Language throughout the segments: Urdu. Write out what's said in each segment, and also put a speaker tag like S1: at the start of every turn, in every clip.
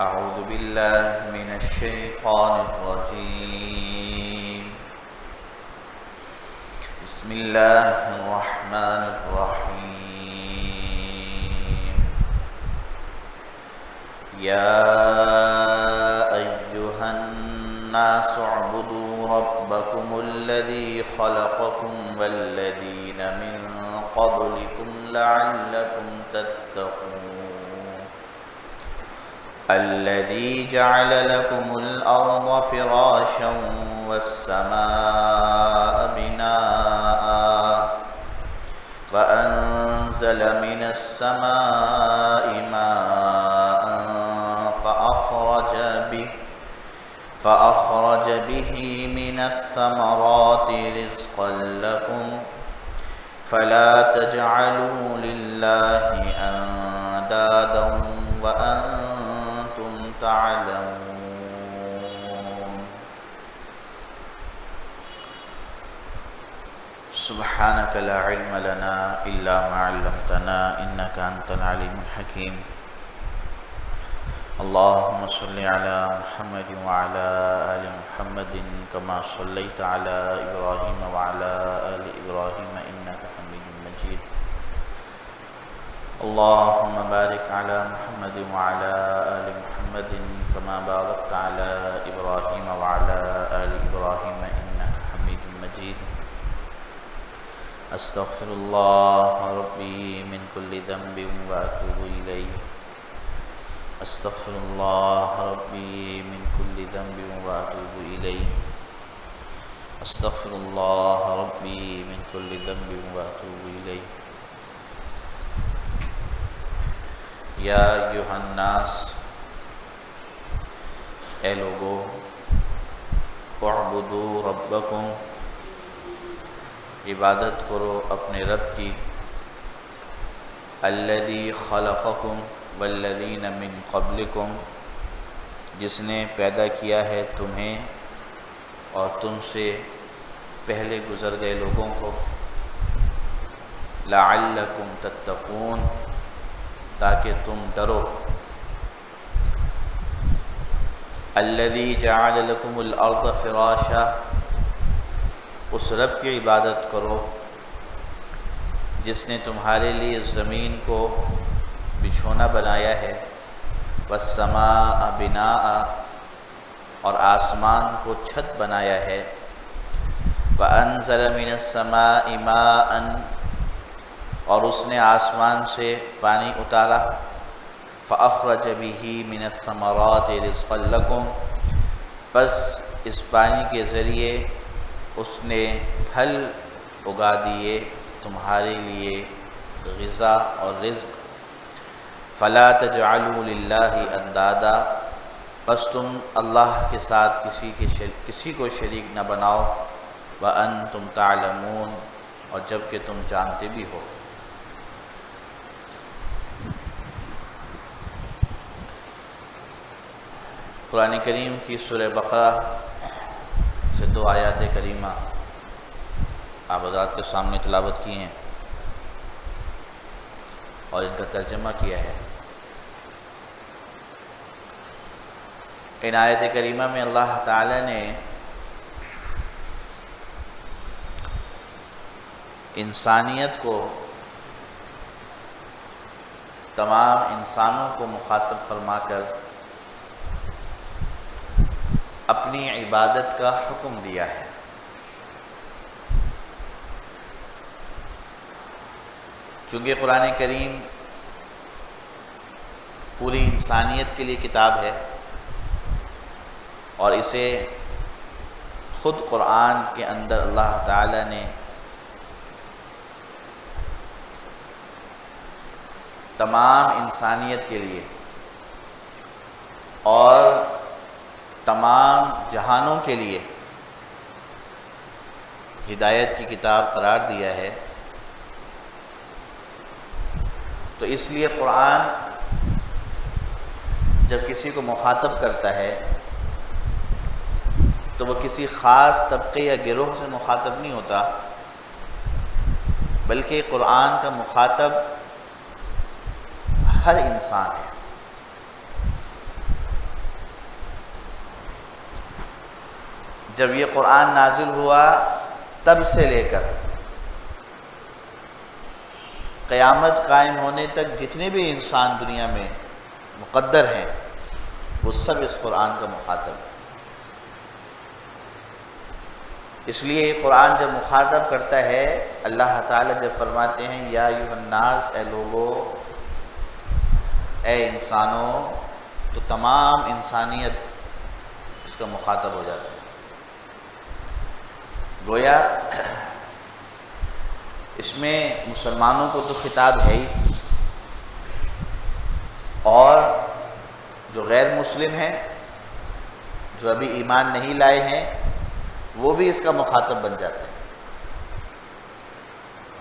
S1: أعوذ بالله من الشيطان الرجيم. بسم الله الرحمن الرحيم. يا أيها الناس اعبدوا ربكم الذي خلقكم والذين من قبلكم لعلكم تتقون. الذي جعل لكم الأرض فراشا والسماء بناء وأنزل من السماء ماء فأخرج به من الثمرات رزقا لكم فلا تجعلوا لله أندادا وأنتم تعلمون. سبحانك لا علم لنا إلا ما علمتنا إنك أنت العليم الحكيم. اللهم صل على محمد وعلى آل محمد كما صليت على إبراهيم وعلى آل إبراهيم إنك حميد مجيد. اللهم بارك على محمد وعلى آل محمد كما باركت على إبراهيم وعلى آل إبراهيم إنك حميد مجيد. أستغفر الله ربي من كل ذنب وأتوب إليه. أستغفر الله ربي من كل ذنب وأتوب إليه. أستغفر الله ربي من كل ذنب وأتوب إليه. یا ایھا الناس، اے لوگو، اعبدوا ربکم، عبادت کرو اپنے رب کی، الذی خلقکم والذین من قبلکم، جس نے پیدا کیا ہے تمہیں اور تم سے پہلے گزر گئے لوگوں کو، لعلکم تتقون، تاکہ تم ڈرو، الذی جعل لکم الارض فراشا، اس رب کی عبادت کرو جس نے تمہارے لیے زمین کو بچھونا بنایا ہے، والسماء بناء، اور آسمان کو چھت بنایا ہے، وانزل من السماء ماء، اور اس نے آسمان سے پانی اتارا، فأخرج به من الثمرات رزقا لکم، پس اس پانی کے ذریعے اس نے پھل اگا دیے تمہارے لیے غذا اور رزق، فلا تجعلوا للہ اندادا، پس تم اللہ کے ساتھ کسی کو شریک نہ بناؤ، وانتم تعلمون، اور جب کہ تم جانتے بھی ہو۔ قرآن کریم کی سورہ بقرہ سے 2 آیات کریمہ آپ حضرات کے سامنے تلاوت کی ہیں اور ان کا ترجمہ کیا ہے۔ ان آیت کریمہ میں اللہ تعالی نے انسانیت کو، تمام انسانوں کو مخاطب فرما کر اپنی عبادت کا حکم دیا ہے۔ چونکہ قرآن کریم پوری انسانیت کے لیے کتاب ہے اور اسے خود قرآن کے اندر اللہ تعالی نے تمام انسانیت کے لیے اور تمام جہانوں کے لیے ہدایت کی کتاب قرار دیا ہے، تو اس لیے قرآن جب کسی کو مخاطب کرتا ہے تو وہ کسی خاص طبقے یا گروہ سے مخاطب نہیں ہوتا، بلکہ قرآن کا مخاطب ہر انسان ہے۔ جب یہ قرآن نازل ہوا تب سے لے کر قیامت قائم ہونے تک جتنے بھی انسان دنیا میں مقدر ہیں وہ سب اس قرآن کا مخاطب ہے۔ اس لیے یہ قرآن جب مخاطب کرتا ہے، اللہ تعالیٰ جب فرماتے ہیں یا ایھا الناس، اے لوگو، اے انسانوں، تو تمام انسانیت اس کا مخاطب ہو جاتا ہے۔ گویا اس میں مسلمانوں کو تو خطاب ہے ہی، اور جو غیر مسلم ہیں، جو ابھی ایمان نہیں لائے ہیں، وہ بھی اس کا مخاطب بن جاتے ہیں۔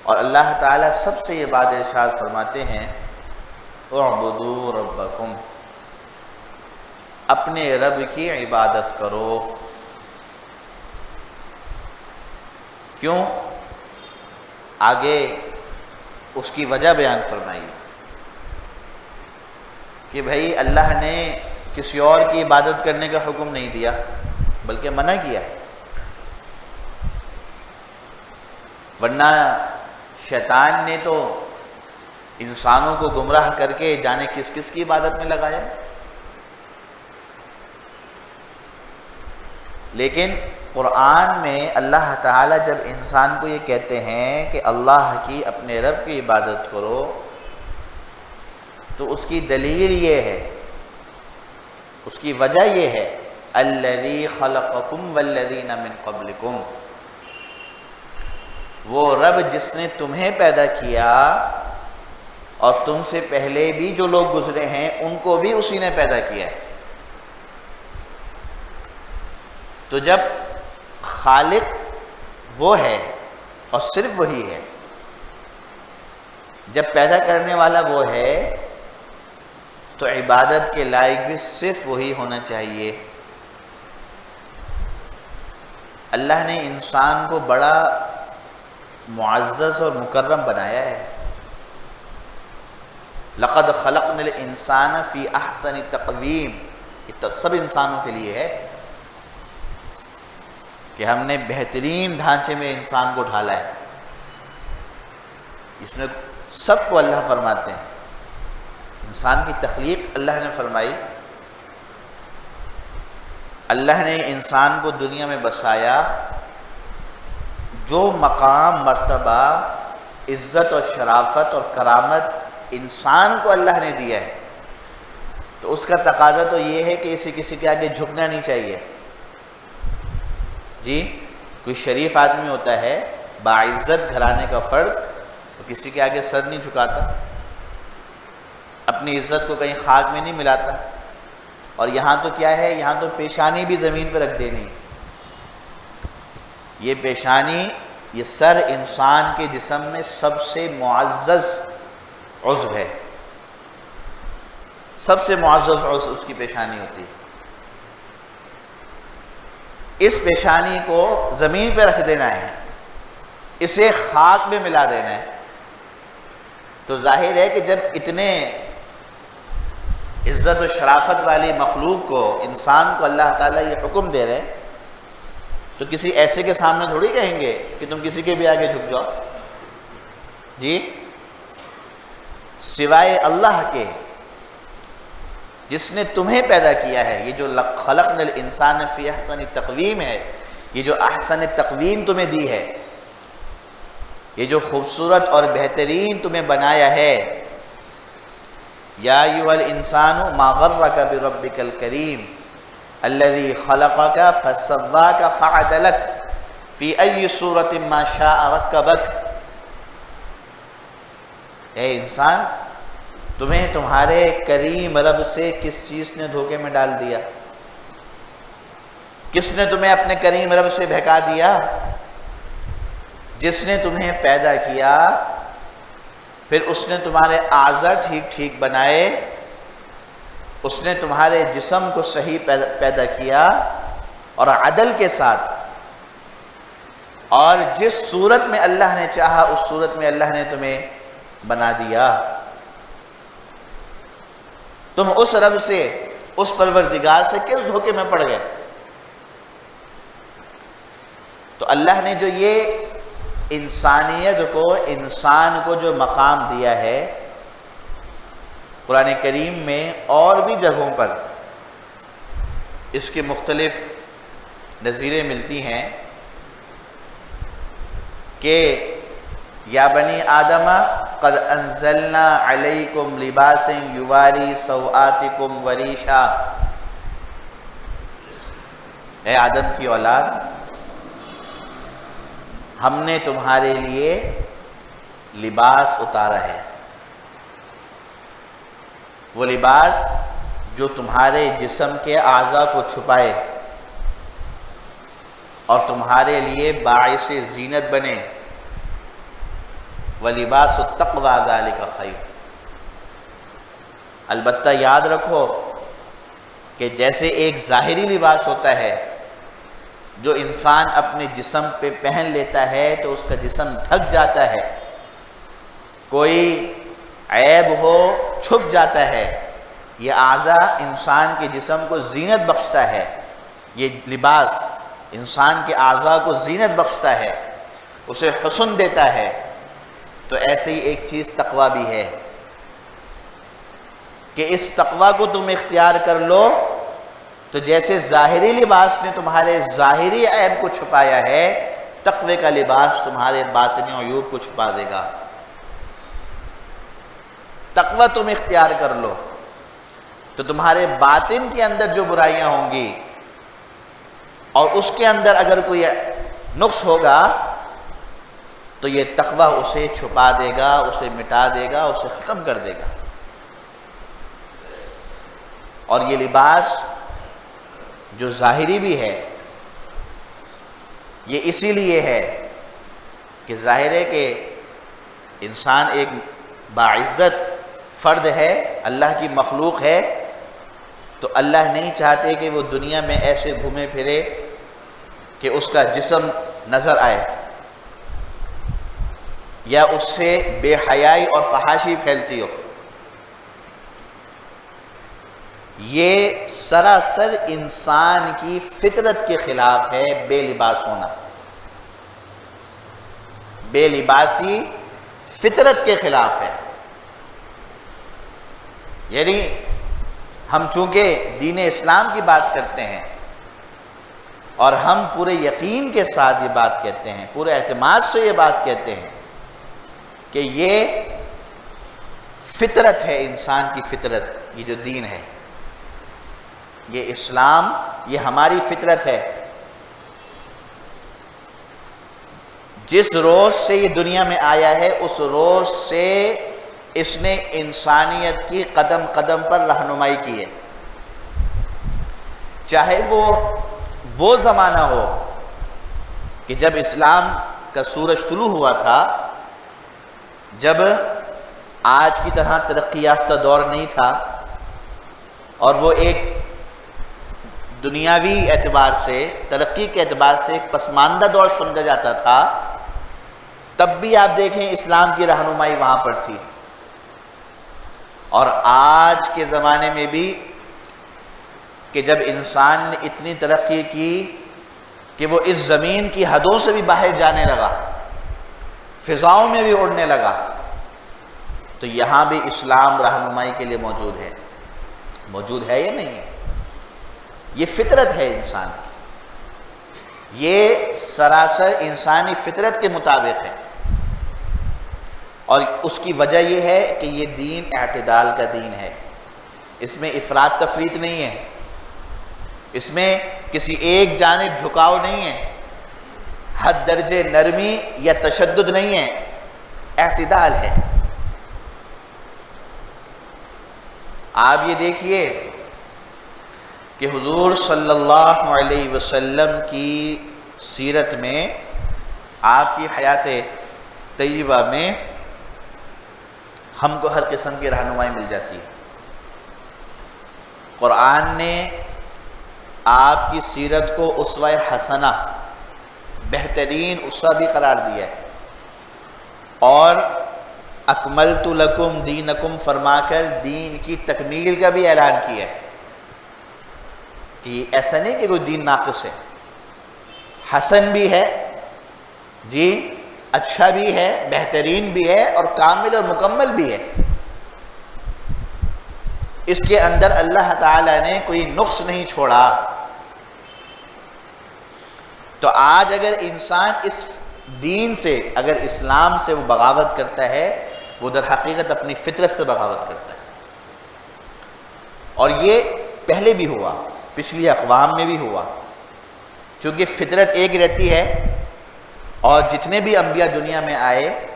S1: اور اللہ تعالیٰ سب سے یہ بات ارشاد فرماتے ہیں، اعبدوا ربکم، اپنے رب کی عبادت کرو۔ کیوں؟ آگے اس کی وجہ بیان فرمائی کہ بھئی اللہ نے کسی اور کی عبادت کرنے کا حکم نہیں دیا بلکہ منع کیا، ورنہ شیطان نے تو انسانوں کو گمراہ کر کے جانے کس کس کی عبادت میں لگایا۔ لیکن قرآن میں اللہ تعالیٰ جب انسان کو یہ کہتے ہیں کہ اللہ کی، اپنے رب کی عبادت کرو، تو اس کی دلیل یہ ہے، اس کی وجہ یہ ہے، الذی خلقکم والذین من قبلکم، وہ رب جس نے تمہیں پیدا کیا اور تم سے پہلے بھی جو لوگ گزرے ہیں ان کو بھی اسی نے پیدا کیا ہے۔ تو جب خالق وہ ہے اور صرف وہی ہے، جب پیدا کرنے والا وہ ہے، تو عبادت کے لائق بھی صرف وہی ہونا چاہیے۔ اللہ نے انسان کو بڑا معزز اور مکرم بنایا ہے۔ لقد خلقنا الانسان فی احسن تقویم، یہ سب انسانوں کے لیے ہے کہ ہم نے بہترین ڈھانچے میں انسان کو ڈھالا ہے۔ اس میں سب کو اللہ فرماتے ہیں، انسان کی تخلیق اللہ نے فرمائی، اللہ نے انسان کو دنیا میں بسایا، جو مقام، مرتبہ، عزت اور شرافت اور کرامت انسان کو اللہ نے دیا ہے، تو اس کا تقاضا تو یہ ہے کہ اسے کسی کے آگے جھکنا نہیں چاہیے۔ جی، کوئی شریف آدمی ہوتا ہے، باعزت گھرانے کا فرد، تو کسی کے آگے سر نہیں جھکاتا، اپنی عزت کو کہیں خاک میں نہیں ملاتا۔ اور یہاں تو کیا ہے، یہاں تو پیشانی بھی زمین پہ رکھ دینی۔ یہ پیشانی، یہ سر انسان کے جسم میں سب سے معزز عضو ہے، سب سے معزز عضو اس کی پیشانی ہوتی ہے۔ اس پیشانی کو زمین پہ رکھ دینا ہے، اسے خاک میں ملا دینا ہے، تو ظاہر ہے کہ جب اتنے عزت و شرافت والی مخلوق کو، انسان کو اللہ تعالیٰ یہ حکم دے رہے ہیں، تو کسی ایسے کے سامنے تھوڑی کہیں گے کہ تم کسی کے بھی آگے جھک جاؤ۔ جی، سوائے اللہ کے جس نے تمہیں پیدا کیا ہے۔ یہ جو خلقنا الانسان فی احسن تقویم ہے، یہ جو احسن تقویم تمہیں دی ہے، یہ جو خوبصورت اور بہترین تمہیں بنایا ہے، یا ایھا الانسان ما غرک بربک الکریم الذی خلقک فسواک فعدلک فی ای صورت ما شاء رکبک۔ اے انسان، تمہیں تمہارے کریم رب سے کس چیز نے دھوکے میں ڈال دیا؟ کس نے تمہیں اپنے کریم رب سے بہکا دیا؟ جس نے تمہیں پیدا کیا، پھر اس نے تمہارے اعضاء ٹھیک ٹھیک بنائے، اس نے تمہارے جسم کو صحیح پیدا کیا اور عدل کے ساتھ، اور جس صورت میں اللہ نے چاہا اس صورت میں اللہ نے تمہیں بنا دیا۔ تم اس رب سے، اس پروردگار سے کس دھوکے میں پڑ گئے؟ تو اللہ نے جو یہ انسانیت کو، انسان کو جو مقام دیا ہے، قرآن کریم میں اور بھی جگہوں پر اس کے مختلف نظیریں ملتی ہیں کہ یا بنی آدم قد انزلنا علیکم لباسا یواری سوآتکم وریشا، اے آدم کی اولاد، ہم نے تمہارے لیے لباس اتارا ہے، وہ لباس جو تمہارے جسم کے اعضاء کو چھپائے اور تمہارے لیے باعث زینت بنے، وَلِبَاسُ التَّقْوَى ذَلِكَ خَيْرٌ۔ البتہ یاد رکھو کہ جیسے ایک ظاہری لباس ہوتا ہے جو انسان اپنے جسم پہ پہن لیتا ہے تو اس کا جسم ڈھک جاتا ہے، کوئی عیب ہو چھپ جاتا ہے، یہ اعضاء انسان کے جسم کو زینت بخشتا ہے، یہ لباس انسان کے اعضاء کو زینت بخشتا ہے، اسے حسن دیتا ہے۔ تو ایسے ہی ایک چیز تقویٰ بھی ہے کہ اس تقویٰ کو تم اختیار کر لو تو جیسے ظاہری لباس نے تمہارے ظاہری عیب کو چھپایا ہے، تقوی کا لباس تمہارے باطنی عیوب کو چھپا دے گا۔ تقویٰ تم اختیار کر لو تو تمہارے باطن کے اندر جو برائیاں ہوں گی اور اس کے اندر اگر کوئی نقص ہوگا تو یہ تقویٰ اسے چھپا دے گا، اسے مٹا دے گا، اسے ختم کر دے گا۔ اور یہ لباس جو ظاہری بھی ہے یہ اسی لیے ہے کہ ظاہر ہے کہ انسان ایک باعزت فرد ہے، اللہ کی مخلوق ہے، تو اللہ نہیں چاہتے کہ وہ دنیا میں ایسے گھومے پھرے کہ اس کا جسم نظر آئے یا اس سے بے حیائی اور فحاشی پھیلتی ہو۔ یہ سراسر انسان کی فطرت کے خلاف ہے بے لباس ہونا، بے لباسی فطرت کے خلاف ہے۔ یعنی ہم چونکہ دین اسلام کی بات کرتے ہیں اور ہم پورے یقین کے ساتھ یہ بات کہتے ہیں، پورے اعتماد سے یہ بات کہتے ہیں کہ یہ فطرت ہے، انسان کی فطرت، یہ جو دین ہے، یہ اسلام، یہ ہماری فطرت ہے۔ جس روز سے یہ دنیا میں آیا ہے اس روز سے اس نے انسانیت کی قدم قدم پر رہنمائی کی ہے، چاہے وہ زمانہ ہو کہ جب اسلام کا سورج طلوع ہوا تھا، جب آج کی طرح ترقی یافتہ دور نہیں تھا اور وہ ایک دنیاوی اعتبار سے، ترقی کے اعتبار سے ایک پسماندہ دور سمجھا جاتا تھا، تب بھی آپ دیکھیں اسلام کی رہنمائی وہاں پر تھی۔ اور آج کے زمانے میں بھی کہ جب انسان نے اتنی ترقی کی کہ وہ اس زمین کی حدوں سے بھی باہر جانے لگا، فضاؤں میں بھی اڑنے لگا، تو یہاں بھی اسلام رہنمائی کے لیے موجود ہے یا نہیں ہے؟ یہ فطرت ہے انسان کی، یہ سراسر انسانی فطرت کے مطابق ہے، اور اس کی وجہ یہ ہے کہ یہ دین اعتدال کا دین ہے، اس میں افراط تفریط نہیں ہے، اس میں کسی ایک جانب جھکاؤ نہیں ہے، حد درجے نرمی یا تشدد نہیں ہے، اعتدال ہے۔ آپ یہ دیکھیے کہ حضور صلی اللہ علیہ وسلم کی سیرت میں، آپ کی حیات طیبہ میں ہم کو ہر قسم کی رہنمائی مل جاتی ہے۔ قرآن نے آپ کی سیرت کو اسوہ حسنہ، بہترین اسوہ بھی قرار دیا ہے، اور اکملت لکم دینکم فرما کر دین کی تکمیل کا بھی اعلان کیا ہے کہ ایسا نہیں کہ کوئی دین ناقص ہے، حسن بھی ہے جی اچھا بھی ہے، بہترین بھی ہے، اور کامل اور مکمل بھی ہے۔ اس کے اندر اللہ تعالیٰ نے کوئی نقص نہیں چھوڑا۔ تو آج اگر انسان اس دین سے، اگر اسلام سے وہ بغاوت کرتا ہے، وہ در حقیقت اپنی فطرت سے بغاوت کرتا ہے۔ اور یہ پہلے بھی ہوا، پچھلی اقوام میں بھی ہوا، چونکہ فطرت ایک رہتی ہے۔ اور جتنے بھی انبیاء دنیا میں آئے،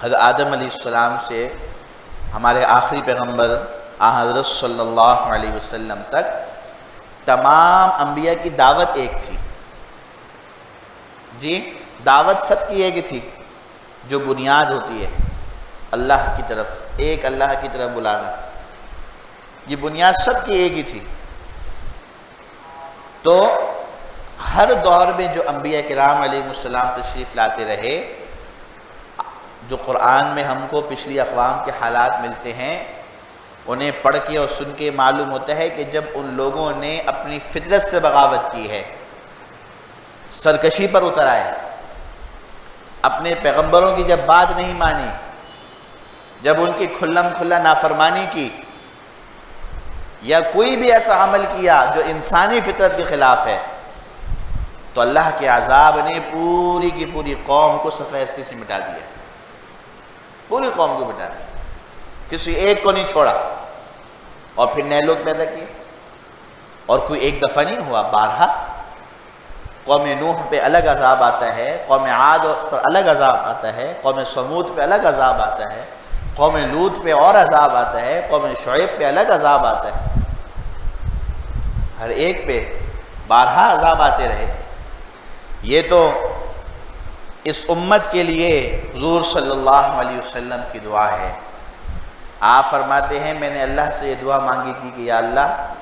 S1: حضرت آدم علیہ السلام سے ہمارے آخری پیغمبر حضرت صلی اللہ علیہ وسلم تک، تمام انبیاء کی دعوت ایک تھی۔ جی دعوت سب کی ایک تھی، جو بنیاد ہوتی ہے اللہ کی طرف، ایک اللہ کی طرف بلانا، یہ بنیاد سب کی ایک ہی تھی۔ تو ہر دور میں جو انبیاء کرام علیہ السلام تشریف لاتے رہے، جو قرآن میں ہم کو پچھلی اقوام کے حالات ملتے ہیں، انہیں پڑھ کے اور سن کے معلوم ہوتا ہے کہ جب ان لوگوں نے اپنی فطرت سے بغاوت کی ہے، سرکشی پر اتر آئے، اپنے پیغمبروں کی جب بات نہیں مانی، جب ان کی کھلم کھلا نافرمانی کی، یا کوئی بھی ایسا عمل کیا جو انسانی فطرت کے خلاف ہے، تو اللہ کے عذاب نے پوری کی پوری قوم کو صفحہ ہستی سے مٹا دیا، پوری قوم کو مٹا دیا، کسی ایک کو نہیں چھوڑا، اور پھر نئے لوگ پیدا کیے۔ اور کوئی ایک دفعہ نہیں ہوا، بارہا۔ قوم نوح پہ الگ عذاب آتا ہے، قوم عاد پر الگ عذاب آتا ہے، قوم سمود پہ الگ عذاب آتا ہے، قوم لوط پہ اور عذاب آتا ہے، قوم شعیب پہ الگ عذاب آتا ہے، ہر ایک پہ بارہا عذاب آتے رہے۔ یہ تو اس امت کے لیے حضور صلی اللہ علیہ وسلم کی دعا ہے۔ آپ فرماتے ہیں میں نے اللہ سے یہ دعا مانگی تھی کہ یا اللہ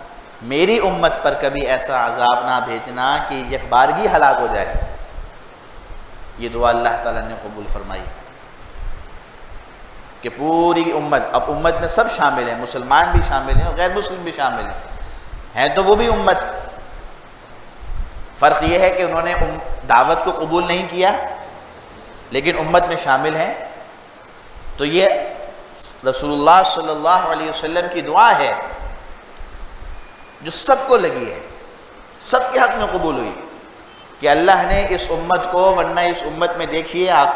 S1: میری امت پر کبھی ایسا عذاب نہ بھیجنا کہ یک بارگی ہلاک ہو جائے۔ یہ دعا اللہ تعالیٰ نے قبول فرمائی کہ پوری امت، اب امت میں سب شامل ہیں، مسلمان بھی شامل ہیں اور غیر مسلم بھی شامل ہیں تو وہ بھی امت۔ فرق یہ ہے کہ انہوں نے دعوت کو قبول نہیں کیا لیکن امت میں شامل ہیں۔ تو یہ رسول اللہ صلی اللہ علیہ وسلم کی دعا ہے جو سب کو لگی ہے، سب کے حق میں قبول ہوئی کہ اللہ نے اس امت کو، ورنہ اس امت میں دیکھیے آپ،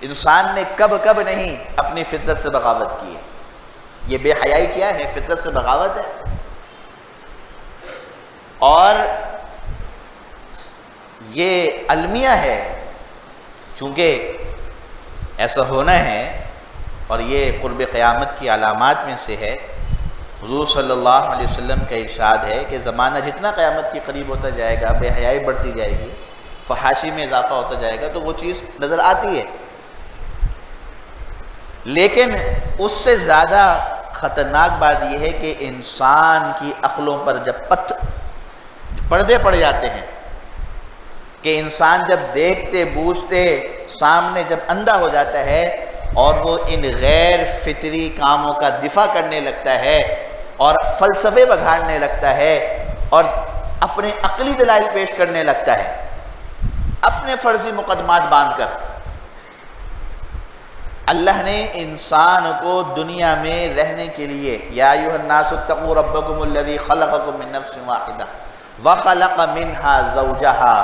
S1: انسان نے کب کب نہیں اپنی فطرت سے بغاوت کی ہے۔ یہ بے حیائی کیا ہے؟ فطرت سے بغاوت ہے۔ اور یہ المیہ ہے، چونکہ ایسا ہونا ہے اور یہ قرب قیامت کی علامات میں سے ہے۔ حضور صلی اللہ علیہ وسلم کا ارشاد ہے کہ زمانہ جتنا قیامت کے قریب ہوتا جائے گا، بے حیائی بڑھتی جائے گی، فحاشی میں اضافہ ہوتا جائے گا، تو وہ چیز نظر آتی ہے۔ لیکن اس سے زیادہ خطرناک بات یہ ہے کہ انسان کی عقلوں پر جب پردے پڑ جاتے ہیں، کہ انسان جب دیکھتے بوجھتے سامنے جب اندھا ہو جاتا ہے اور وہ ان غیر فطری کاموں کا دفاع کرنے لگتا ہے اور فلسفے بگاڑنے لگتا ہے اور اپنے عقلی دلائل پیش کرنے لگتا ہے، اپنے فرضی مقدمات باندھ کر۔ اللہ نے انسان کو دنیا میں رہنے کے لیے یا ایھا الناس اتقوا ربکم الذی خلقکم من نفس واحدہ وخلق منها زوجها،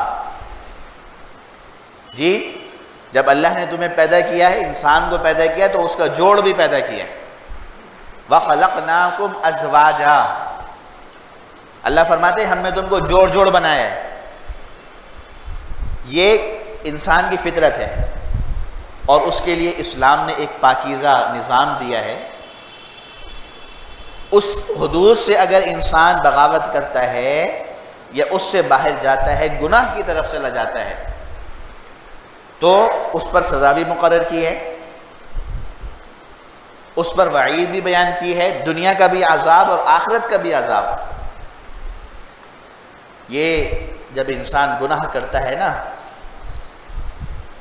S1: جی جب اللہ نے تمہیں پیدا کیا ہے، انسان کو پیدا کیا تو اس کا جوڑ بھی پیدا کیا۔ وَخَلَقْنَاكُمْ أَزْوَاجًا، اللہ فرماتے ہیں ہم نے تم کو جوڑ جوڑ بنایا ہے۔ یہ انسان کی فطرت ہے اور اس کے لیے اسلام نے ایک پاکیزہ نظام دیا ہے۔ اس حدود سے اگر انسان بغاوت کرتا ہے یا اس سے باہر جاتا ہے، گناہ کی طرف چلا جاتا ہے، تو اس پر سزا بھی مقرر کی ہے، اس پر وعید بھی بیان کی ہے، دنیا کا بھی عذاب اور آخرت کا بھی عذاب۔ یہ جب انسان گناہ کرتا ہے نا،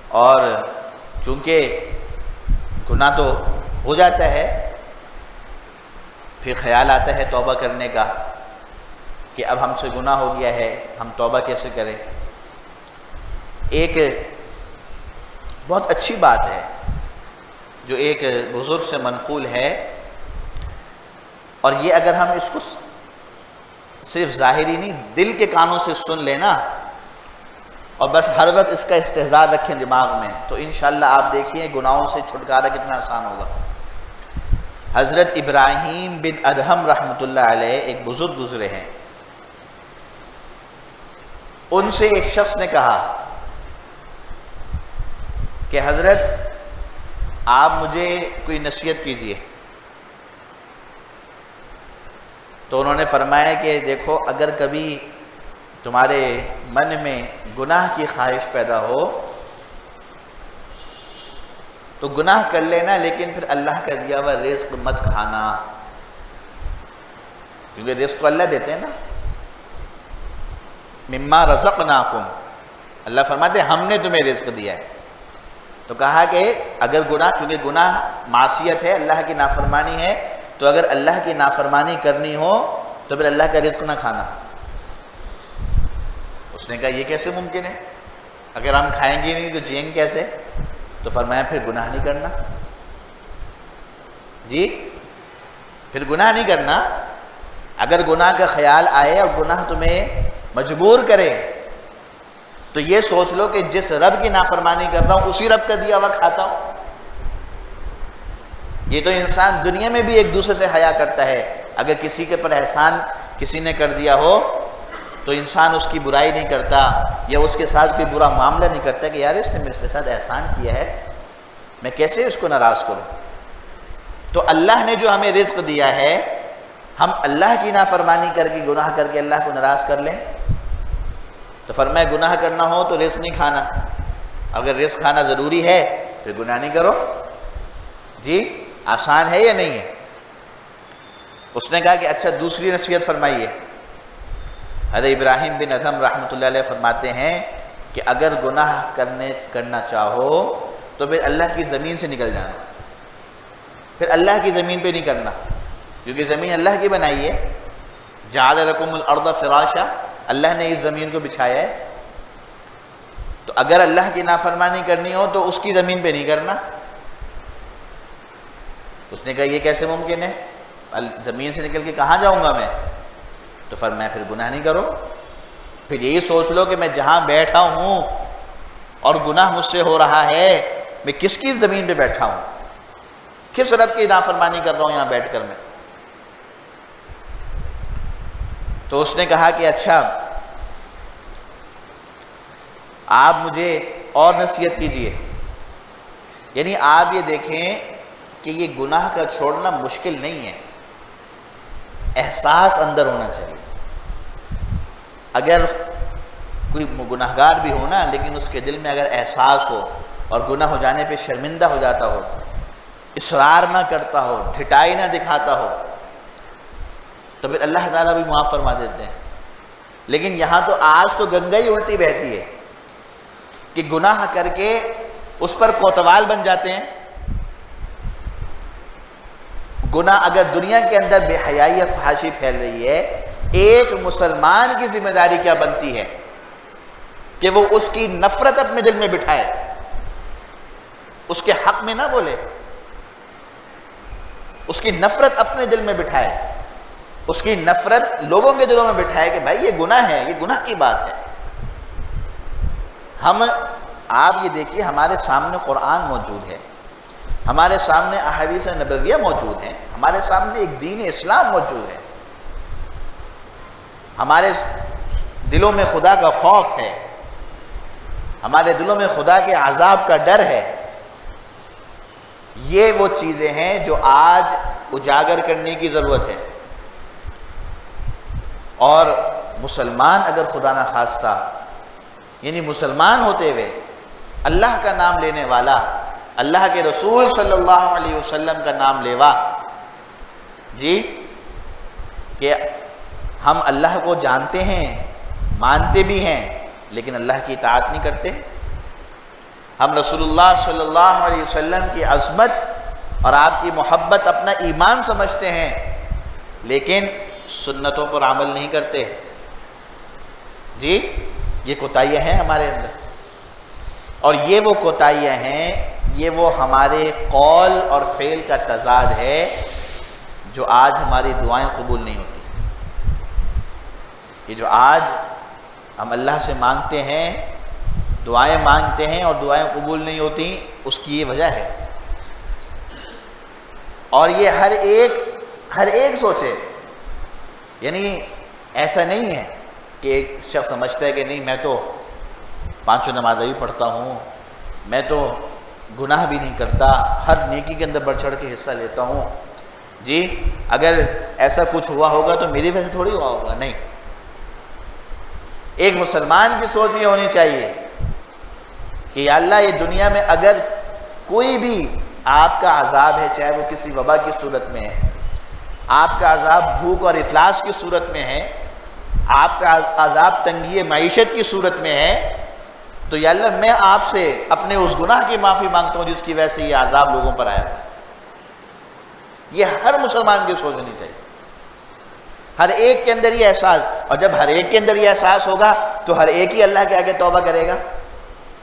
S1: اور چونکہ گناہ تو ہو جاتا ہے، پھر خیال آتا ہے توبہ کرنے کا کہ اب ہم سے گناہ ہو گیا ہے، ہم توبہ کیسے کریں۔ ایک بہت اچھی بات ہے جو ایک بزرگ سے منقول ہے، اور یہ اگر ہم اس کو صرف ظاہری نہیں دل کے کانوں سے سن لینا اور بس ہر وقت اس کا استحضار رکھیں دماغ میں، تو انشاءاللہ آپ دیکھیے گناہوں سے چھٹکارا کتنا آسان ہوگا۔ حضرت ابراہیم بن ادہم رحمۃ اللہ علیہ ایک بزرگ گزرے ہیں، ان سے ایک شخص نے کہا کہ حضرت آپ مجھے کوئی نصیحت کیجئے، تو انہوں نے فرمایا کہ دیکھو اگر کبھی تمہارے من میں گناہ کی خواہش پیدا ہو تو گناہ کر لینا، لیکن پھر اللہ کا دیا ہوا رزق مت کھانا، کیونکہ رزق تو اللہ دیتے ہیں نا، مما رزقناکم، اللہ فرماتے ہیں ہم نے تمہیں رزق دیا ہے۔ تو کہا کہ اگر گناہ، کیونکہ گناہ معصیت ہے، اللہ کی نافرمانی ہے، تو اگر اللہ کی نافرمانی کرنی ہو تو پھر اللہ کا رزق نہ کھانا۔ اس نے کہا یہ کیسے ممکن ہے، اگر ہم کھائیں گے نہیں تو جئیں گے کیسے؟ تو فرمایا پھر گناہ نہیں کرنا، جی پھر گناہ نہیں کرنا۔ اگر گناہ کا خیال آئے اور گناہ تمہیں مجبور کرے تو یہ سوچ لو کہ جس رب کی نافرمانی کر رہا ہوں اسی رب کا دیا ہوا کھاتا ہوں۔ یہ تو انسان دنیا میں بھی ایک دوسرے سے حیا کرتا ہے، اگر کسی کے پر احسان کسی نے کر دیا ہو تو انسان اس کی برائی نہیں کرتا یا اس کے ساتھ کوئی برا معاملہ نہیں کرتا کہ یار اس نے میرے ساتھ احسان کیا ہے، میں کیسے اس کو ناراض کروں۔ تو اللہ نے جو ہمیں رزق دیا ہے، ہم اللہ کی نافرمانی کر کے گناہ کر کے اللہ کو ناراض کر لیں؟ تو فرمایا گناہ کرنا ہو تو رزق نہیں کھانا، اگر رزق کھانا ضروری ہے پھر گناہ نہیں کرو۔ جی آسان ہے یا نہیں ہے؟ اس نے کہا کہ اچھا دوسری نصیحت فرمائیے۔ حضرت ابراہیم بن ادہم رحمۃ اللہ علیہ فرماتے ہیں کہ اگر گناہ کرنا چاہو تو پھر اللہ کی زمین سے نکل جانا، پھر اللہ کی زمین پہ نہیں کرنا، کیونکہ زمین اللہ کی بنائی ہے۔ جعل لکم الارض فراشا، اللہ نے اس زمین کو بچھایا ہے، تو اگر اللہ کی نافرمانی کرنی ہو تو اس کی زمین پہ نہیں کرنا۔ اس نے کہا یہ کیسے ممکن ہے، زمین سے نکل کے کہاں جاؤں گا میں؟ تو فرمایا پھر گناہ نہیں کرو، پھر یہی سوچ لو کہ میں جہاں بیٹھا ہوں اور گناہ مجھ سے ہو رہا ہے، میں کس کی زمین پہ بیٹھا ہوں، کس رب کی نافرمانی کر رہا ہوں یہاں بیٹھ کر میں۔ تو اس نے کہا کہ اچھا آپ مجھے اور نصیحت کیجئے، یعنی آپ یہ دیکھیں کہ یہ گناہ کا چھوڑنا مشکل نہیں ہے، احساس اندر ہونا چاہیے۔ اگر کوئی گناہگار بھی ہو نا، لیکن اس کے دل میں اگر احساس ہو اور گناہ ہو جانے پہ شرمندہ ہو جاتا ہو، اصرار نہ کرتا ہو، ڈھٹائی نہ دکھاتا ہو، تو پھر اللہ تعالیٰ بھی معاف فرما دیتے ہیں۔ لیکن یہاں تو آج تو گنگا ہی الٹی بہتی ہے کہ گناہ کر کے اس پر کوتوال بن جاتے ہیں۔ گناہ اگر دنیا کے اندر بے حیائی یا فحاشی پھیل رہی ہے، ایک مسلمان کی ذمہ داری کیا بنتی ہے کہ وہ اس کی نفرت اپنے دل میں بٹھائے، اس کے حق میں نہ بولے، اس کی نفرت اپنے دل میں بٹھائے، اس کی نفرت لوگوں کے دلوں میں بٹھائے کہ بھائی یہ گناہ ہے، یہ گناہ کی بات ہے۔ آپ یہ دیکھیے ہمارے سامنے قرآن موجود ہے، ہمارے سامنے احادیث نبویہ موجود ہیں، ہمارے سامنے ایک دین اسلام موجود ہے، ہمارے دلوں میں خدا کا خوف ہے، ہمارے دلوں میں خدا کے عذاب کا ڈر ہے۔ یہ وہ چیزیں ہیں جو آج اجاگر کرنے کی ضرورت ہے، اور مسلمان اگر خدا نہ خواستہ، یعنی مسلمان ہوتے ہوئے اللہ کا نام لینے والا، اللہ کے رسول صلی اللہ علیہ وسلم کا نام لیوا، جی کہ ہم اللہ کو جانتے ہیں، مانتے بھی ہیں، لیکن اللہ کی اطاعت نہیں کرتے، ہم رسول اللہ صلی اللہ علیہ وسلم کی عظمت اور آپ کی محبت اپنا ایمان سمجھتے ہیں، لیکن سنتوں پر عمل نہیں کرتے، جی یہ کوتاہیاں ہیں ہمارے اندر۔ اور یہ وہ کوتاہیاں ہیں، یہ وہ ہمارے قول اور فعل کا تضاد ہے جو آج ہماری دعائیں قبول نہیں ہوتی۔ یہ جو آج ہم اللہ سے مانگتے ہیں، دعائیں مانگتے ہیں اور دعائیں قبول نہیں ہوتی، اس کی یہ وجہ ہے۔ اور یہ ہر ایک سوچے، یعنی ایسا نہیں ہے کہ ایک شخص سمجھتا ہے کہ نہیں میں تو 5 نمازیں بھی پڑھتا ہوں، میں تو گناہ بھی نہیں کرتا، ہر نیکی کے اندر بڑھ چڑھ کے حصہ لیتا ہوں، جی اگر ایسا کچھ ہوا ہوگا تو میری وجہ سے تھوڑی ہوا ہوگا۔ نہیں، ایک مسلمان کی سوچ یہ ہونی چاہیے کہ یا اللہ یہ دنیا میں اگر کوئی بھی آپ کا عذاب ہے، چاہے وہ کسی وبا کی صورت میں ہے، آپ کا عذاب بھوک اور افلاس کی صورت میں ہے، آپ کا عذاب تنگی معیشت کی صورت میں ہے، تو یا اللہ میں آپ سے اپنے اس گناہ کی معافی مانگتا ہوں جس کی وجہ سے یہ عذاب لوگوں پر آیا۔ یہ ہر مسلمان کی سوچ ہونی چاہیے، ہر ایک کے اندر یہ احساس، اور جب ہر ایک کے اندر یہ احساس ہوگا تو ہر ایک ہی اللہ کے آگے توبہ کرے گا،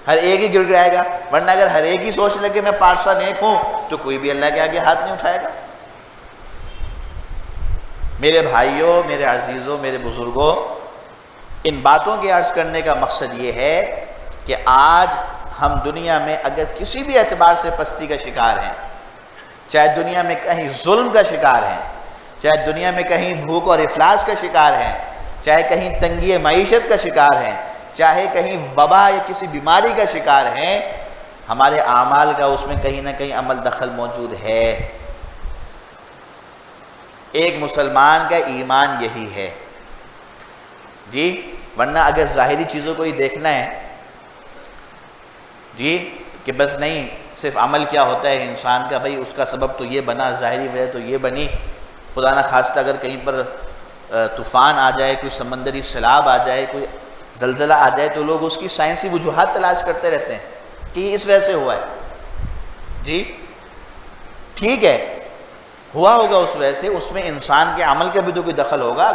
S1: ہر ایک ہی گر گرائے گا، ورنہ اگر ہر ایک ہی سوچ لے کہ میں پارسا نیک ہوں تو کوئی بھی اللہ کے آگے ہاتھ نہیں اٹھائے گا۔ میرے بھائیوں، میرے عزیزوں، میرے بزرگوں، ان باتوں کے عرض کرنے کا مقصد یہ ہے کہ آج ہم دنیا میں اگر کسی بھی اعتبار سے پستی کا شکار ہیں، چاہے دنیا میں کہیں ظلم کا شکار ہیں، چاہے دنیا میں کہیں بھوک اور افلاس کا شکار ہیں، چاہے کہیں تنگی معیشت کا شکار ہیں، چاہے کہیں وبا یا کسی بیماری کا شکار ہیں، ہمارے اعمال کا اس میں کہیں نہ کہیں عمل دخل موجود ہے۔ ایک مسلمان کا ایمان یہی ہے جی، ورنہ اگر ظاہری چیزوں کو ہی دیکھنا ہے جی کہ بس نہیں صرف عمل کیا ہوتا ہے انسان کا، بھئی اس کا سبب تو یہ بنا، ظاہری وجہ تو یہ بنی، خدا نہ خواستہ اگر کہیں پر طوفان آ جائے، کوئی سمندری سیلاب آ جائے، کوئی زلزلہ آ جائے تو لوگ اس کی سائنسی وجوہات تلاش کرتے رہتے ہیں کہ یہ اس وجہ سے ہوا ہے۔ جی ٹھیک ہے، ہوا ہوگا اس وجہ سے، اس میں انسان کے عمل کا بھی تو کوئی دخل ہوگا۔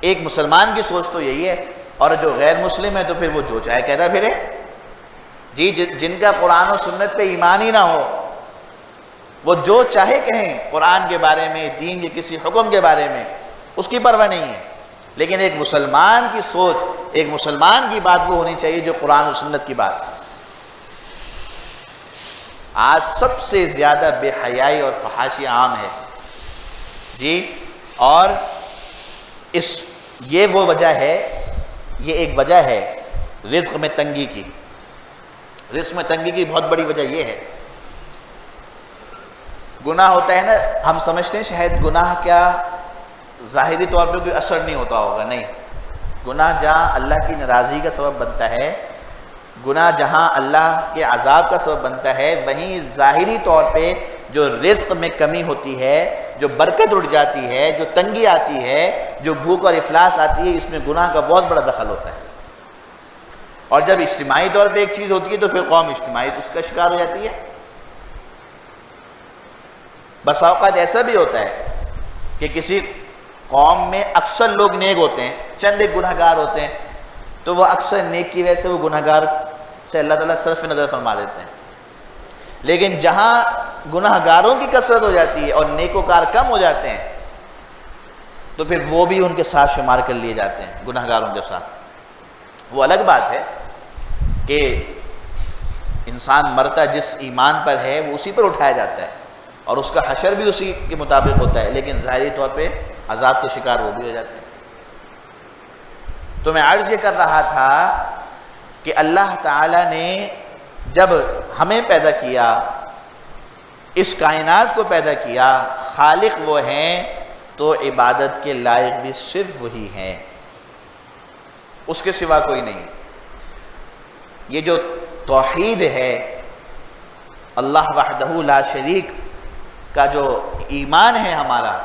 S1: ایک مسلمان کی سوچ تو یہی ہے، اور جو غیر مسلم ہے تو پھر وہ جو چاہے کہتا پھرے جی، جن کا قرآن و سنت پہ ایمان ہی نہ ہو وہ جو چاہے کہیں قرآن کے بارے میں، دین کے کسی حکم کے بارے میں، اس کی پرواہ نہیں ہے۔ لیکن ایک مسلمان کی سوچ، ایک مسلمان کی بات وہ ہونی چاہیے جو قرآن و سنت کی بات۔ آج سب سے زیادہ بے حیائی اور فحاشی عام ہے جی، اور یہ وہ وجہ ہے، یہ ایک وجہ ہے رزق میں تنگی کی۔ رزق میں تنگی کی بہت بڑی وجہ یہ ہے، گناہ ہوتا ہے نا، ہم سمجھتے ہیں شاید گناہ کیا ظاہری طور پہ کوئی اثر نہیں ہوتا ہوگا، نہیں، گناہ جہاں اللہ کی ناراضگی کا سبب بنتا ہے، گناہ جہاں اللہ کے عذاب کا سبب بنتا ہے، وہیں ظاہری طور پہ جو رزق میں کمی ہوتی ہے، جو برکت اٹھ جاتی ہے، جو تنگی آتی ہے، جو بھوک اور افلاس آتی ہے، اس میں گناہ کا بہت بڑا دخل ہوتا ہے۔ اور جب اجتماعی طور پہ ایک چیز ہوتی ہے تو پھر قوم اجتماعی اس کا شکار ہو جاتی ہے۔ بس اوقات ایسا بھی ہوتا ہے کہ کسی قوم میں اکثر لوگ نیک ہوتے ہیں، چند ایک گناہ گار ہوتے ہیں، تو وہ اکثر نیک کی وجہ سے وہ گناہ گار سے اللہ تعالیٰ صرف نظر فرما دیتے ہیں۔ لیکن جہاں گناہ گاروں کی کثرت ہو جاتی ہے اور نیکوکار کم ہو جاتے ہیں تو پھر وہ بھی ان کے ساتھ شمار کر لیے جاتے ہیں، گناہ گاروں کے ساتھ۔ وہ الگ بات ہے کہ انسان مرتا جس ایمان پر ہے وہ اسی پر اٹھایا جاتا ہے اور اس کا حشر بھی اسی کے مطابق ہوتا ہے، لیکن ظاہری طور پہ عذاب کے شکار وہ بھی ہو جاتے ہیں۔ تو میں عرض یہ کر رہا تھا کہ اللہ تعالیٰ نے جب ہمیں پیدا کیا، اس کائنات کو پیدا کیا، خالق وہ ہیں تو عبادت کے لائق بھی صرف وہی ہیں، اس کے سوا کوئی نہیں۔ یہ جو توحید ہے، اللہ وحدہ لا شریک کا جو ایمان ہے ہمارا،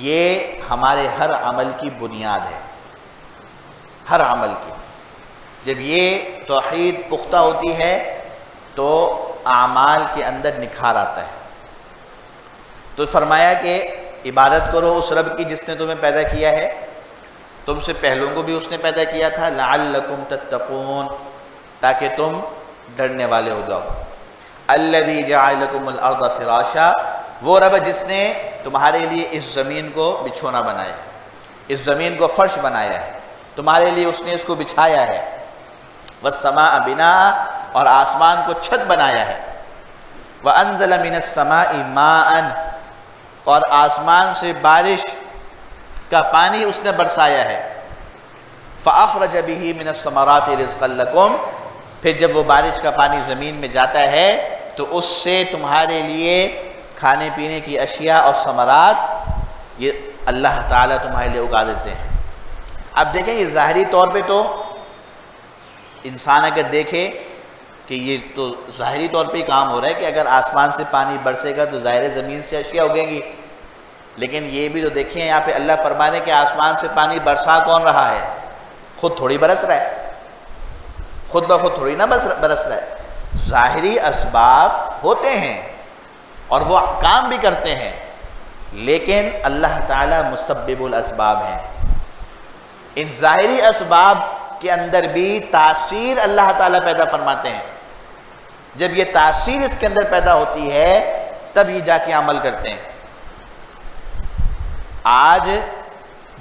S1: یہ ہمارے ہر عمل کی بنیاد ہے، ہر عمل کی۔ جب یہ توحید پختہ ہوتی ہے تو اعمال کے اندر نکھار آتا ہے۔ تو فرمایا کہ عبادت کرو اس رب کی جس نے تمہیں پیدا کیا ہے، تم سے پہلوں کو بھی اس نے پیدا کیا تھا، لعلکم تتقون، تاکہ تم ڈرنے والے ہو جاؤ۔ الذی جعل لکم الارض فراشا، وہ رب جس نے تمہارے لیے اس زمین کو بچھونا بنایا، اس زمین کو فرش بنایا ہے، تمہارے لیے اس نے اس کو بچھایا ہے۔ والسماء بناء، اور آسمان کو چھت بنایا ہے۔ وانزل من السماء ماء، اور آسمان سے بارش کا پانی اس نے برسایا ہے۔ فاخرج به من الثمرات رزقا لکم، پھر جب وہ بارش کا پانی زمین میں جاتا ہے تو اس سے تمہارے لیے کھانے پینے کی اشیاء اور ثمرات یہ اللہ تعالیٰ تمہارے لیے اگا دیتے ہیں۔ اب دیکھیں یہ ظاہری طور پہ تو انسان اگر دیکھے کہ یہ تو ظاہری طور پہ ہی کام ہو رہا ہے کہ اگر آسمان سے پانی برسے گا تو ظاہر زمین سے اشیاء اگیں گی، لیکن یہ بھی تو دیکھیں یہاں پہ اللہ فرمانے کہ آسمان سے پانی برسا کون رہا ہے؟ خود تھوڑی برس رہا ہے، خود بخود تھوڑی نہ برس رہا ہے، ظاہری اسباب ہوتے ہیں اور وہ کام بھی کرتے ہیں، لیکن اللہ تعالیٰ مسبب الاسباب ہیں۔ ان ظاہری اسباب کے اندر بھی تاثیر اللہ تعالیٰ پیدا فرماتے ہیں۔ جب یہ تاثیر اس کے اندر پیدا ہوتی ہے تب یہ جا کے عمل کرتے ہیں۔ آج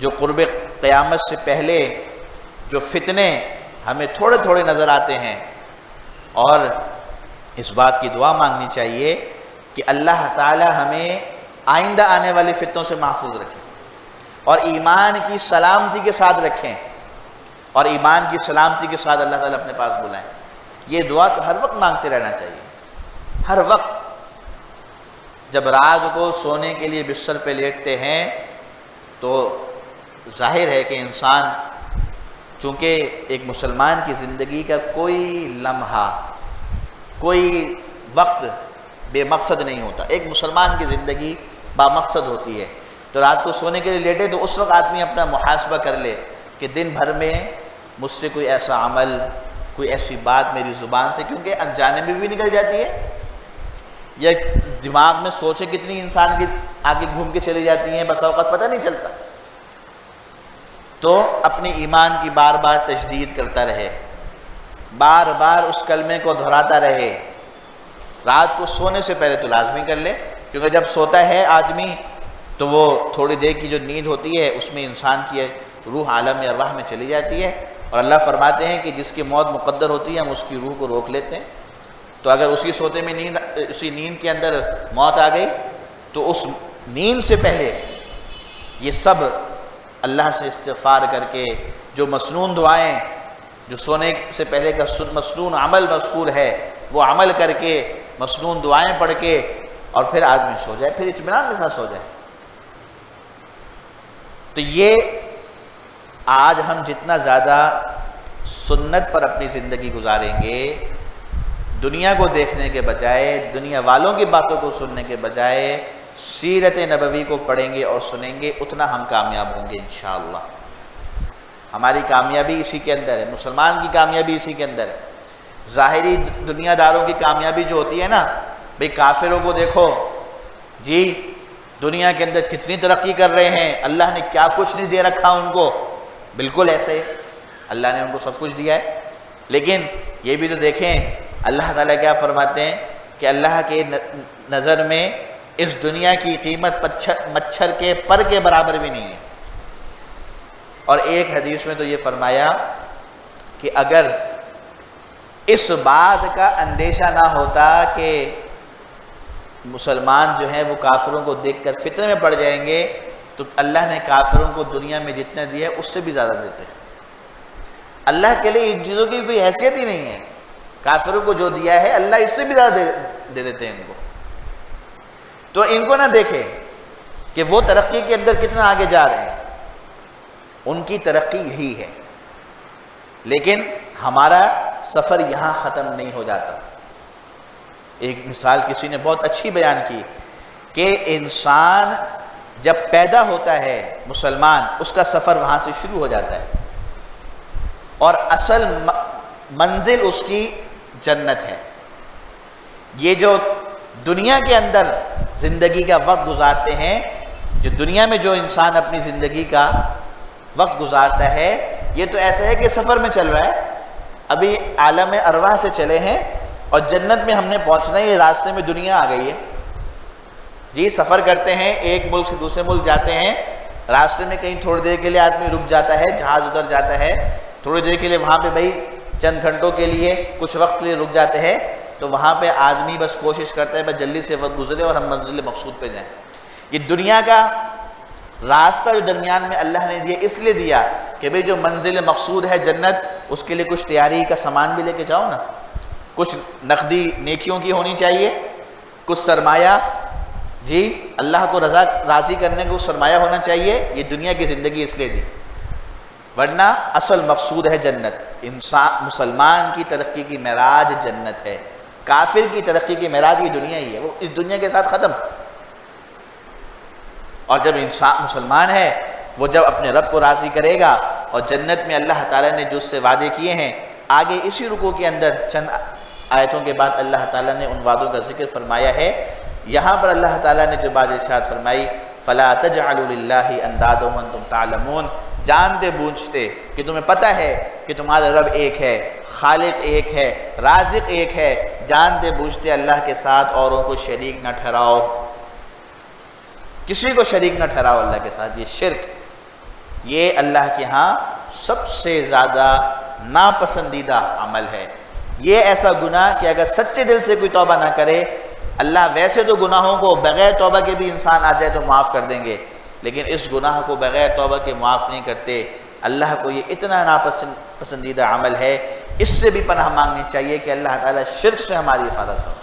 S1: جو قرب قیامت سے پہلے جو فتنے ہمیں تھوڑے تھوڑے نظر آتے ہیں، اور اس بات کی دعا مانگنی چاہیے کہ اللہ تعالی ہمیں آئندہ آنے والے فتنوں سے محفوظ رکھیں اور ایمان کی سلامتی کے ساتھ رکھیں، اور ایمان کی سلامتی کے ساتھ اللہ تعالیٰ اپنے پاس بلائیں۔ یہ دعا تو ہر وقت مانگتے رہنا چاہیے، ہر وقت۔ جب رات کو سونے کے لیے بستر پہ لیٹتے ہیں تو ظاہر ہے کہ انسان، چونکہ ایک مسلمان کی زندگی کا کوئی لمحہ، کوئی وقت بے مقصد نہیں ہوتا، ایک مسلمان کی زندگی با مقصد ہوتی ہے۔ تو رات کو سونے کے لیے لیٹے تو اس وقت آدمی اپنا محاسبہ کر لے کہ دن بھر میں مجھ سے کوئی ایسا عمل، کوئی ایسی بات میری زبان سے، کیونکہ انجانے میں بھی نکل جاتی ہے، یا دماغ میں سوچیں کتنی انسان کی آگے گھوم کے چلی جاتی ہیں، بس اوقات پتہ نہیں چلتا۔ تو اپنے ایمان کی بار بار تجدید کرتا رہے، بار بار اس کلمے کو دہراتا رہے۔ رات کو سونے سے پہلے تو لازمی کر لے، کیونکہ جب سوتا ہے آدمی تو وہ تھوڑی دیر کی جو نیند ہوتی ہے اس میں انسان کی روح عالم ارواح میں چلی جاتی ہے، اور اللہ فرماتے ہیں کہ جس کی موت مقدر ہوتی ہے ہم اس کی روح کو روک لیتے ہیں۔ تو اگر اسی نیند کے اندر موت آ گئی تو اس نیند سے پہلے یہ سب اللہ سے استغفار کر کے، جو مسنون دعائیں، جو سونے سے پہلے کا مسنون عمل مذکور ہے وہ عمل کر کے، مسنون دعائیں پڑھ کے، اور پھر آدمی سو جائے، پھر اطمینان کے ساتھ سو جائے۔ تو یہ آج ہم جتنا زیادہ سنت پر اپنی زندگی گزاریں گے، دنیا کو دیکھنے کے بجائے، دنیا والوں کی باتوں کو سننے کے بجائے سیرت نبوی کو پڑھیں گے اور سنیں گے، اتنا ہم کامیاب ہوں گے انشاءاللہ۔ ہماری کامیابی اسی کے اندر ہے، مسلمان کی کامیابی اسی کے اندر ہے۔ ظاہری دنیا داروں کی کامیابی جو ہوتی ہے نا، بھئی کافروں کو دیکھو جی، دنیا کے اندر کتنی ترقی کر رہے ہیں، اللہ نے کیا کچھ نہیں دے رکھا ان کو، بالکل ایسے اللہ نے ان کو سب کچھ دیا ہے۔ لیکن یہ بھی تو دیکھیں اللہ تعالیٰ کیا فرماتے ہیں کہ اللہ کے نظر میں اس دنیا کی قیمت مچھر کے پر کے برابر بھی نہیں ہے۔ اور ایک حدیث میں تو یہ فرمایا کہ اگر اس بات کا اندیشہ نہ ہوتا کہ مسلمان جو ہیں وہ کافروں کو دیکھ کر فتنے میں پڑ جائیں گے، تو اللہ نے کافروں کو دنیا میں جتنا دیا ہے اس سے بھی زیادہ دیتے ہیں۔ اللہ کے لیے ان چیزوں کی کوئی حیثیت ہی نہیں ہے، کافروں کو جو دیا ہے اللہ اس سے بھی زیادہ دے دیتے ہیں ان کو۔ تو ان کو نہ دیکھے کہ وہ ترقی کے اندر کتنا آگے جا رہے ہیں، ان کی ترقی یہی ہے، لیکن ہمارا سفر یہاں ختم نہیں ہو جاتا۔ ایک مثال کسی نے بہت اچھی بیان کی کہ انسان جب پیدا ہوتا ہے مسلمان، اس کا سفر وہاں سے شروع ہو جاتا ہے، اور اصل منزل اس کی جنت ہے۔ یہ جو دنیا کے اندر زندگی کا وقت گزارتے ہیں، جو دنیا میں جو انسان اپنی زندگی کا وقت گزارتا ہے، یہ تو ایسا ہے کہ سفر میں چل رہا ہے۔ ابھی عالم ارواح سے چلے ہیں اور جنت میں ہم نے پہنچنا ہے، یہ راستے میں دنیا آ گئی ہے جی۔ سفر کرتے ہیں، ایک ملک سے دوسرے ملک جاتے ہیں، راستے میں کہیں تھوڑی دیر کے لیے آدمی رک جاتا ہے، جہاز ادھر جاتا ہے، تھوڑی دیر کے لیے وہاں پہ بھائی چند گھنٹوں کے لیے کچھ وقت کے لیے رک جاتے ہیں، تو وہاں پہ آدمی بس کوشش کرتا ہے بس جلدی سے وقت گزرے اور ہم منزل مقصود پہ جائیں۔ یہ دنیا کا راستہ جو درمیان میں اللہ نے دیا اس لیے دیا کہ بھئی جو منزل مقصود ہے جنت، اس کے لیے کچھ تیاری کا سامان بھی لے کے جاؤ نا، کچھ نقدی نیکیوں کی ہونی چاہیے، کچھ سرمایہ جی اللہ کو راضی کرنے کو سرمایہ ہونا چاہیے۔ یہ دنیا کی زندگی اس لیے دی، ورنہ اصل مقصود ہے جنت۔ انسان مسلمان کی ترقی کی معراج جنت ہے، کافر کی ترقی کی معراج یہ دنیا ہی ہے، وہ اس دنیا کے ساتھ ختم۔ اور جب انسان مسلمان ہے، وہ جب اپنے رب کو راضی کرے گا اور جنت میں اللہ تعالیٰ نے جو اس سے وعدے کیے ہیں، آگے اسی رکوع کے اندر چند آیتوں کے بعد اللہ تعالیٰ نے ان وعدوں کا ذکر فرمایا ہے۔ یہاں پر اللہ تعالیٰ نے جو بات ارشاد فرمائی، فَلَا تَجْعَلُوا لِلَّهِ أَنْدَادًا وَأَنْتُمْ تَعْلَمُونَ، جانتے بوجھتے کہ تمہیں پتہ ہے کہ تمہارا رب ایک ہے، خالق ایک ہے، رازق ایک ہے، جانتے بوجھتے اللہ کے ساتھ اوروں کو شریک نہ ٹھہراؤ، کسی کو شریک نہ ٹھہراؤ اللہ کے ساتھ۔ یہ شرک، یہ اللہ کے ہاں سب سے زیادہ ناپسندیدہ عمل ہے۔ یہ ایسا گناہ کہ اگر سچے دل سے کوئی توبہ نہ کرے، اللہ ویسے تو گناہوں کو بغیر توبہ کے بھی انسان آ جائے تو معاف کر دیں گے، لیکن اس گناہ کو بغیر توبہ کے معاف نہیں کرتے۔ اللہ کو یہ اتنا ناپسندیدہ عمل ہے، اس سے بھی پناہ مانگنی چاہیے کہ اللہ تعالیٰ شرک سے ہماری حفاظت فرمائے،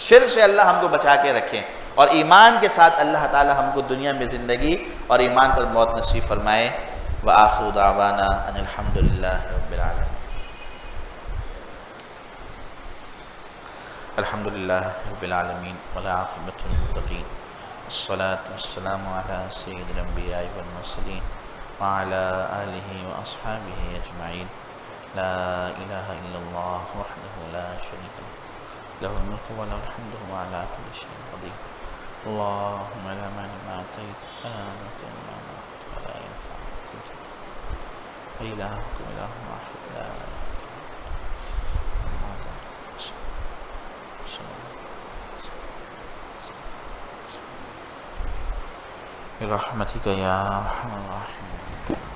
S1: شرک سے اللہ ہم کو بچا کے رکھیں، اور ایمان کے ساتھ اللہ تعالیٰ ہم کو دنیا میں زندگی اور ایمان پر موت نصیب فرمائے۔ وآخر دعوانا ان الحمدللہ رب العالمین۔ الحمدللہ رب العالمین والعاقبۃ للمتقین، والصلاة والسلام علی سید الانبیاء والمرسلین وعلی آلہ واصحابہ اجمعین۔ لا الہ الا اللہ وحدہ لا شریک لہ، لہ الملک وله الحمد وهو على كل شيء قدير۔ اللهم لا مانع لما أعطيت ولا معطي لما منعت ولا ينفع منك الجد، وإلهكم إله واحد لا إله إلا هو برحمتك يا أرحم الراحمين۔